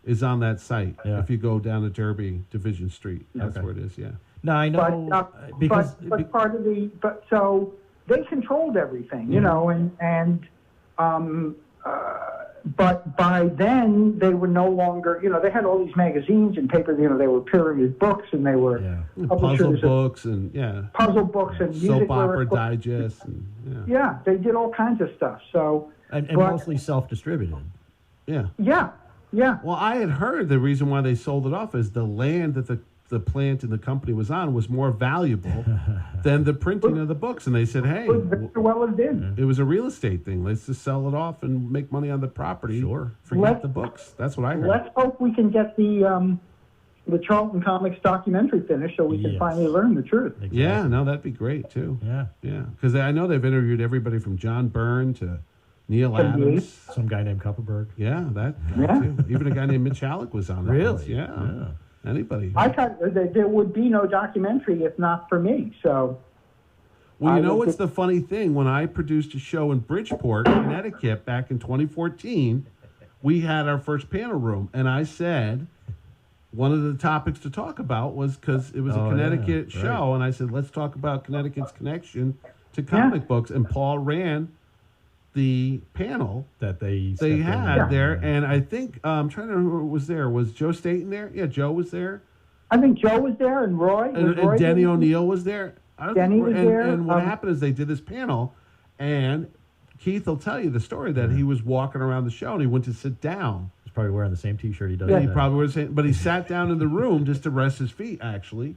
is on that site. Yeah. If you go down to Derby Division Street, that's where it is. Yeah. No, I know so they controlled everything, but by then they were no longer, they had all these magazines and paper, they were pyramid books, and they were puzzle books and soap opera digests and they did all kinds of stuff. So and mostly self-distributed. Yeah. Well, I had heard the reason why they sold it off is the land that the plant and the company was on was more valuable than the printing of the books. And they said, hey, it was a real estate thing. Let's just sell it off and make money on the property. Sure. Forget the books. That's what I heard. Let's hope we can get the Charlton Comics documentary finished so we can finally learn the truth. Exactly. Yeah, no, that'd be great, too. Yeah. Because I know they've interviewed everybody from John Byrne to Neil Adams. Some guy named Kupperberg. Yeah, that guy, too. Even a guy named Mitch Halleck was on that. Really? Yeah. Anybody. I thought there would be no documentary if not for me. So, well, what's the funny thing? When I produced a show in Bridgeport, Connecticut, back in 2014, we had our first panel room, and I said one of the topics to talk about was because it was a Connecticut show, and I said let's talk about Connecticut's connection to comic books, and Paul ran the panel that they had there, and I think I'm trying to remember who was there. Was Joe Staten there? Yeah, Joe was there. I think Joe was there, and Roy. And Denny O'Neill was there. Denny was there. And what happened is they did this panel, and Keith will tell you the story that he was walking around the show, and he went to sit down. He's probably wearing the same T-shirt he does. Yeah, he probably was, but he sat down in the room just to rest his feet, actually.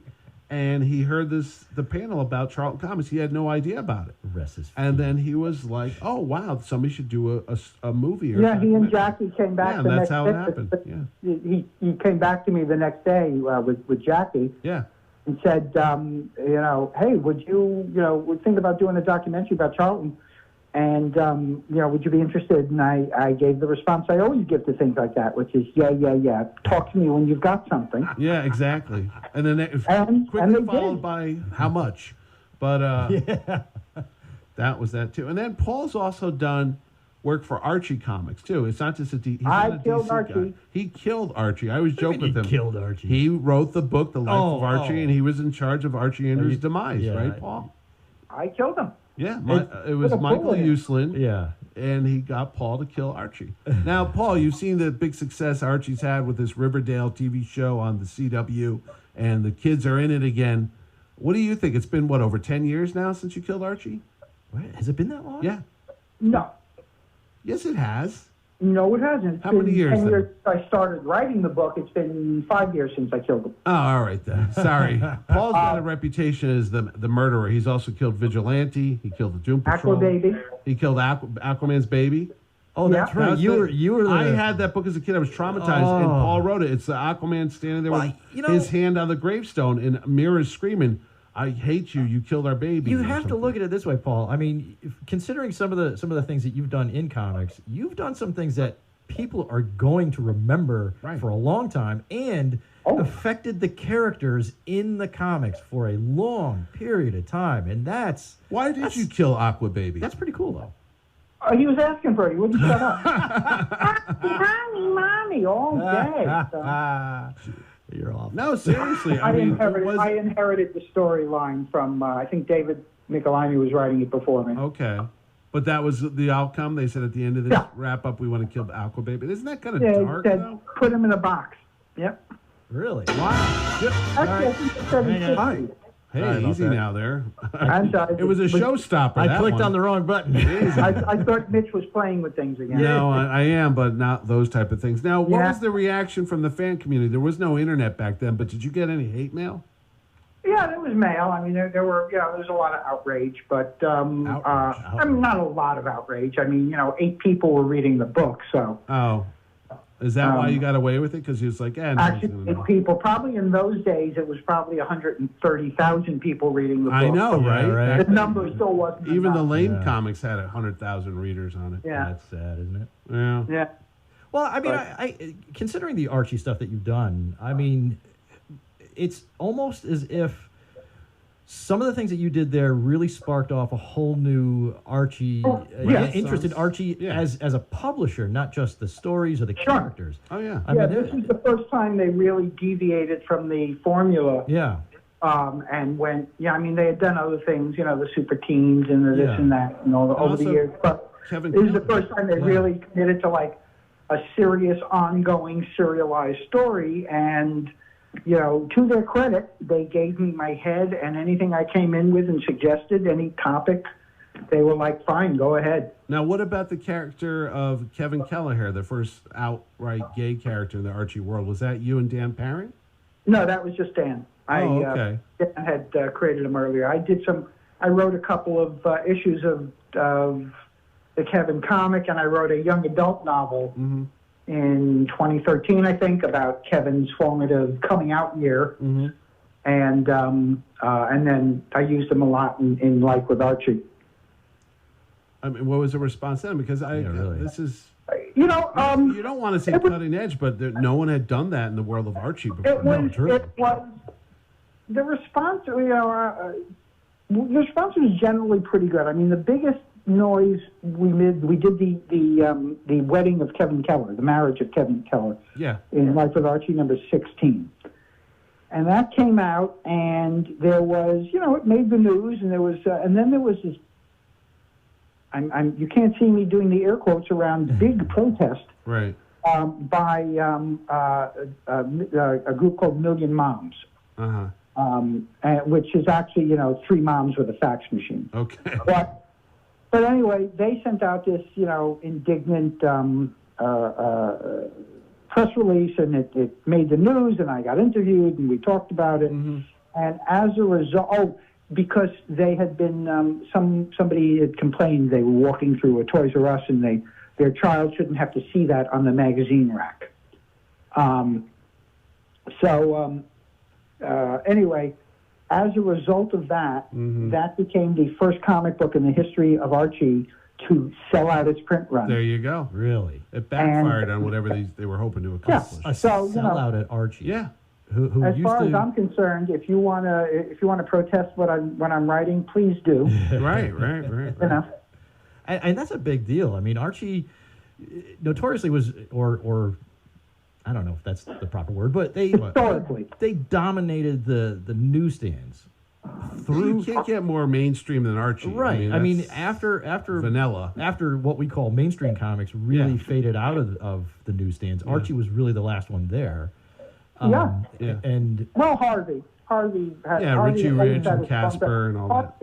And he heard the panel about Charlton Comics. He had no idea about it. Rest his feet. And then he was like, "Oh wow, somebody should do a movie." He and Jackie came back. Yeah, that's how it happened. Yeah, he came back to me the next day with Jackie. Yeah, and said, hey, would you think about doing a documentary about Charlton? And, would you be interested? And I gave the response I always give to things like that, which is, yeah. Talk to me when you've got something. Yeah, exactly. And then quickly followed by how much. But that was that, too. And then Paul's also done worked for Archie Comics too. It's not just a he's I not a killed DC Archie. guy. He killed Archie. I always joke with him. Killed Archie. He wrote the book, The Life of Archie, oh. and he was in charge of Archie Andrews' demise, yeah. right, Paul? I killed him. Yeah, it was What a Michael bullet. Uslan. Yeah. And he got Paul to kill Archie. Now, Paul, you've seen the big success Archie's had with this Riverdale TV show on the CW, and the kids are in it again. What do you think? It's been, what, over 10 years now since you killed Archie? What? Has it been that long? Yeah. No. Yes, it has. No, it hasn't. It's How been many years 10 then? years since I started writing the book. It's been 5 years since I killed him. Oh, all right then. Sorry. Paul's got a reputation as the murderer. He's also killed Vigilante. He killed the Doom Patrol. Aquababy. He killed Aquaman's baby. Oh, that's Yeah. right. You were. I had that book as a kid. I was traumatized, and Paul wrote it. It's the Aquaman standing there with his hand on the gravestone, and Mira's screaming, "I hate you! You killed our baby." You have to look at it this way, Paul. I mean, considering some of the things that you've done in comics, you've done some things that people are going to remember for a long time, and affected the characters in the comics for a long period of time. And why did you kill Aqua Baby? That's pretty cool, though. He was asking for it. He wouldn't shut up. Mommy, all day. So. You're off. No, seriously. I inherited the storyline from, I think David Michelinie was writing it before me. Okay. But that was the outcome. They said at the end of this wrap up, we want to kill the Aqua Baby. Isn't that kind of dark, though? Put him in a box. Yep. Really? Wow. Actually, I think it said in Hi. 60. Hey, easy now there. I'm sorry. It was a showstopper. I clicked on the wrong button. I thought Mitch was playing with things again. No, I am, but not those type of things. Now, what was the reaction from the fan community? There was no internet back then, but did you get any hate mail? Yeah, there was mail. I mean, there was a lot of outrage, but I mean, not a lot of outrage. I mean, 8 people were reading the book, so. Oh. Is that why you got away with it? Because he was like, actually, 8 people. Probably in those days, it was probably 130,000 people reading the book. I know, right? The number still wasn't Even enough. the Lane comics had 100,000 readers on it. Yeah. That's sad, isn't it? Yeah. Yeah. Well, I mean, I considering the Archie stuff that you've done, I mean, it's almost as if some of the things that you did there really sparked off a whole new Archie interest in Archie as a publisher, not just the stories or the characters. Oh yeah. I mean, this is the first time they really deviated from the formula. Yeah. And went, I mean, they had done other things, the super teens and the this and that, over the years. But this is the first time they really committed to like a serious, ongoing, serialized story. And to their credit, they gave me my head and anything I came in with and suggested, any topic, they were like, fine, go ahead. Now, what about the character of Kevin Kelleher, the first outright gay character in the Archie world? Was that you and Dan Parent? No, that was just Dan. Okay. Dan had created him earlier. I wrote a couple of issues of the Kevin comic, and I wrote a young adult novel in 2013, I think, about Kevin's formative coming out year. And then I used them a lot in Life with Archie. I mean, what was the response then? Because this is, you don't want to say cutting edge, but no one had done that in the world of Archie before. It was the response. The response was generally pretty good. I mean, the biggest noise we did the wedding of Kevin Keller, the marriage of Kevin Keller. Yeah. In Life with Archie number 16. And that came out, and there was, it made the news, and there was, and then there was this. You can't see me doing the air quotes around big protest, right? By a group called Million Moms, which is actually 3 moms with a fax machine. Okay. But anyway, they sent out this indignant press release, and it made the news, and I got interviewed, and we talked about it. And as a result, because they had been, somebody had complained they were walking through a Toys R Us, and their child shouldn't have to see that on the magazine rack. Anyway, as a result of that, that became the first comic book in the history of Archie to sell out its print run. There you go. Really? It backfired on whatever they were hoping to accomplish. A sellout at Archie. Yeah. Who as far as I'm concerned, if you wanna protest what I'm writing, please do. Right. And that's a big deal. I mean, Archie notoriously was, or I don't know if that's the proper word, but they dominated the newsstands. You can't get more mainstream than Archie. Right. I mean, after vanilla. After what we call mainstream comics really faded out of the newsstands, Archie was really the last one there. And Harvey had Richie Rich and Casper and all that.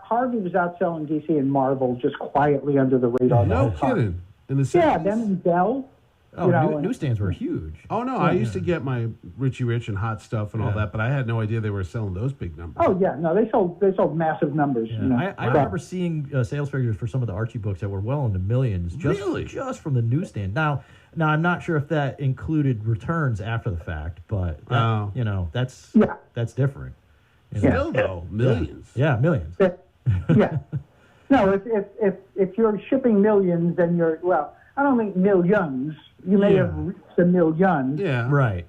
Harvey was outselling DC and Marvel just quietly under the radar. No kidding. In the 70s? Yeah, them and Dell. Newsstands were huge. Oh, no, I used to get my Richie Rich and Hot Stuff and all that, but I had no idea they were selling those big numbers. Oh, yeah. No, they sold massive numbers. Yeah. You know? I remember seeing sales figures for some of the Archie books that were well into millions just from the newsstand. Now, I'm not sure if that included returns after the fact, but that's different. Still, though, millions. Yeah, millions. Yeah. No, if you're shipping millions, then I don't think millions. You may have reached a million. Yeah. Right.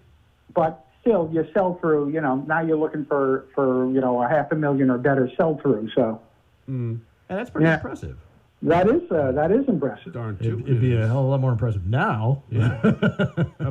But still, your sell-through, now you're looking for a $500,000 or better sell-through. So. And that's pretty impressive. That is impressive. Darn It'd be a hell of a lot more impressive now. Yeah.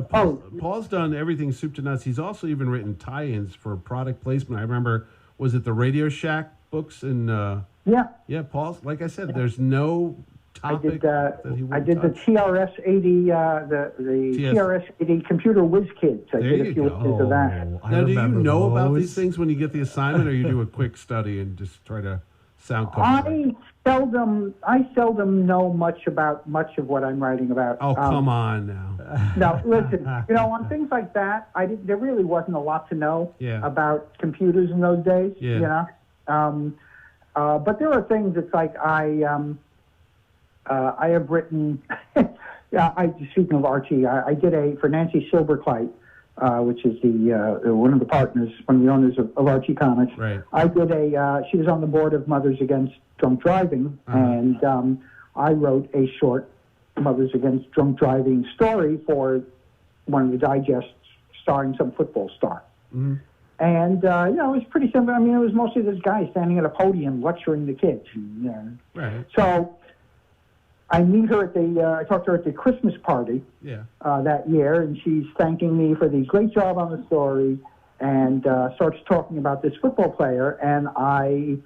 Paul's done everything soup to nuts. He's also even written tie-ins for product placement. I remember, was it the Radio Shack books? Yeah, Paul's, like I said, there's no topic that he won't I did touch. the TRS-80, the TRS-80 Computer Whiz Kids. I did a few of that. Now, do you know about these things when you get the assignment, or you do a quick study and just try to sound comfortable? I seldom know much of what I'm writing about. Oh, come on now. No, listen. On things like that, there really wasn't a lot to know about computers in those days. Yeah. But there are things. It's like I have written. Speaking of Archie, I did for Nancy Silberkleit, which is one of the partners, one of the owners of Archie Comics. Right. I did she was on the board of Mothers Against Drunk Driving, and I wrote a short Mothers Against Drunk Driving story for one of the digests starring some football star. Mm-hmm. And, it was pretty simple. I mean, it was mostly this guy standing at a podium lecturing the kids. Right. So I meet her I talked to her at the Christmas party that year, and she's thanking me for the great job on the story, and starts talking about this football player. And I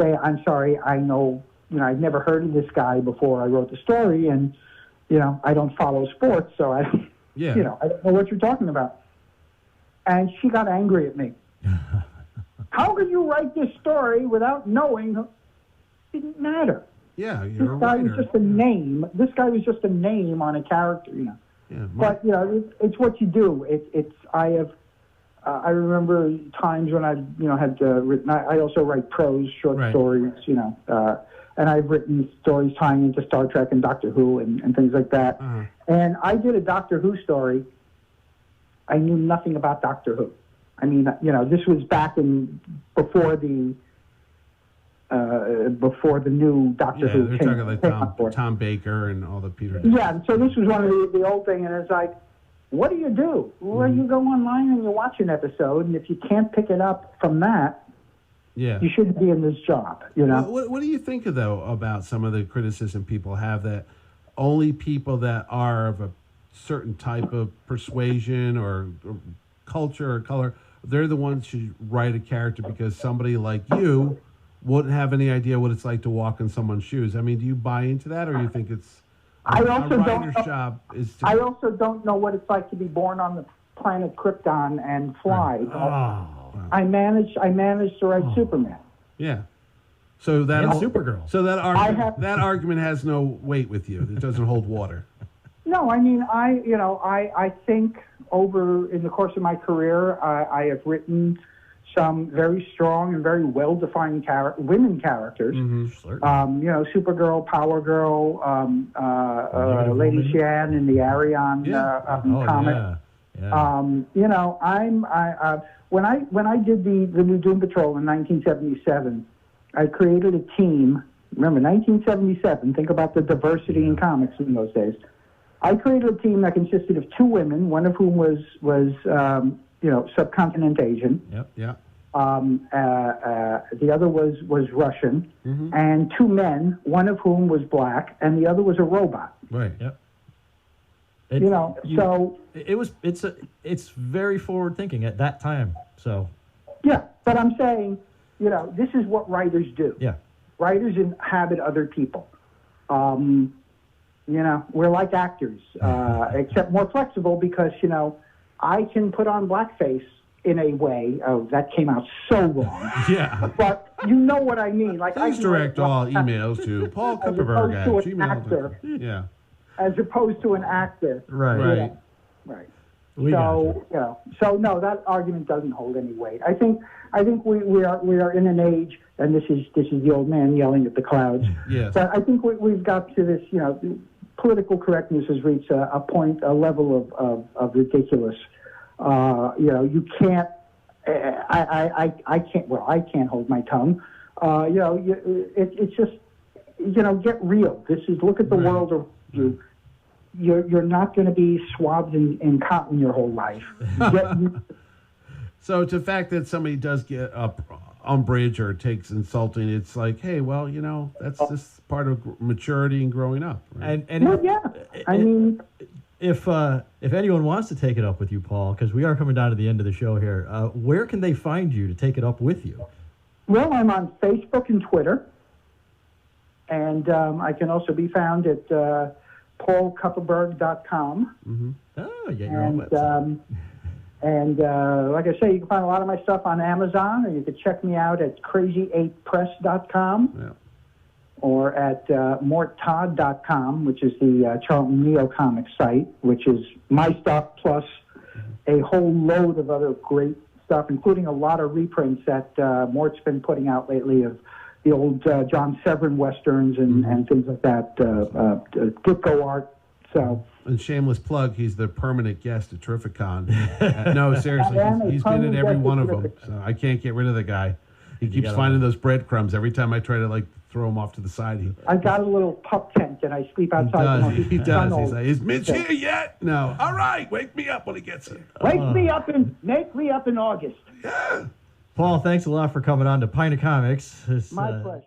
say, I'm sorry, I know, I've never heard of this guy before I wrote the story, and, I don't follow sports, so I don't know what you're talking about. And she got angry at me. How could you write this story without knowing? It didn't matter. Yeah, this guy was just a name. This guy was just a name on a character, Yeah, but it's what you do. I remember times when I had written. I also write prose, short stories, and I've written stories tying into Star Trek and Doctor Who and things like that. Uh-huh. And I did a Doctor Who story. I knew nothing about Doctor Who. I mean, this was back before the new Doctor Who. Yeah, they're talking like Tom Baker and all the Peter. Yeah, so this was one of the old thing, and it's like, what do you do? Well, you go online and you watch an episode, and if you can't pick it up from that, you shouldn't be in this job. What do you think about some of the criticism people have that only people that are of a certain type of persuasion or culture or color, they're the ones who write a character, because somebody like you wouldn't have any idea what it's like to walk in someone's shoes? I mean, do you buy into that, or you think it's a writer's job is to... I also don't know what it's like to be born on the planet Krypton and fly. I managed to write Superman. Yeah. So that Supergirl. So that argument has no weight with you. It doesn't hold water. No, I mean, I think in the course of my career, I have written some very strong and very well-defined women characters. Mm-hmm. Supergirl, Power Girl, Lady Shan in the Arion comic. When I did the new Doom Patrol in 1977, I created a team. Remember, 1977. Think about the diversity in comics in those days. I created a team that consisted of two women, one of whom was subcontinent Asian. Yep. The other was Russian, and two men, one of whom was black, and the other was a robot. Right. Yep. So it's very forward thinking at that time. So. Yeah, but I'm saying, this is what writers do. Yeah. Writers inhabit other people. We're like actors, except more flexible because, I can put on blackface in a way. Oh, that came out so wrong. Yeah. But you know what I mean. Like, Please direct all emails to Paul Kupperberg at gmail.com. Yeah. As opposed to an actor. Right. Right. So no, that argument doesn't hold any weight. I think we are in an age, and this is the old man yelling at the clouds. Yes. But I think we've got to this. Political correctness has reached a level of ridiculous. You can't. I can't. Well, I can't hold my tongue. It's just get real. Look at the world around you. You're not going to be swathed in cotton your whole life. So the fact that somebody does get umbrage or takes insulting, it's like, hey, well, that's just part of maturity and growing up. Right? If anyone wants to take it up with you, Paul, because we are coming down to the end of the show here, where can they find you to take it up with you? Well, I'm on Facebook and Twitter, and I can also be found at paulkupperberg.com. Mm-hmm. Oh, you got your own website. And like I say, you can find a lot of my stuff on Amazon, or you can check me out at crazy8press.com or at morttodd.com, which is the Charlton Neo Comics site, which is my stuff plus a whole load of other great stuff, including a lot of reprints that Mort's been putting out lately of the old John Severin Westerns and things like that, Ditko art. So. And shameless plug, he's the permanent guest at Terrificon. No, seriously, he's been at every one of them. So I can't get rid of the guy. He keeps finding those breadcrumbs every time I try to throw him off to the side. I got a little pup tent and I sleep outside. He does. He's like, is Mitch here yet? No. All right, wake me up when he gets here. Make me up in August. Paul, thanks a lot for coming on to Pint of Comics. My pleasure.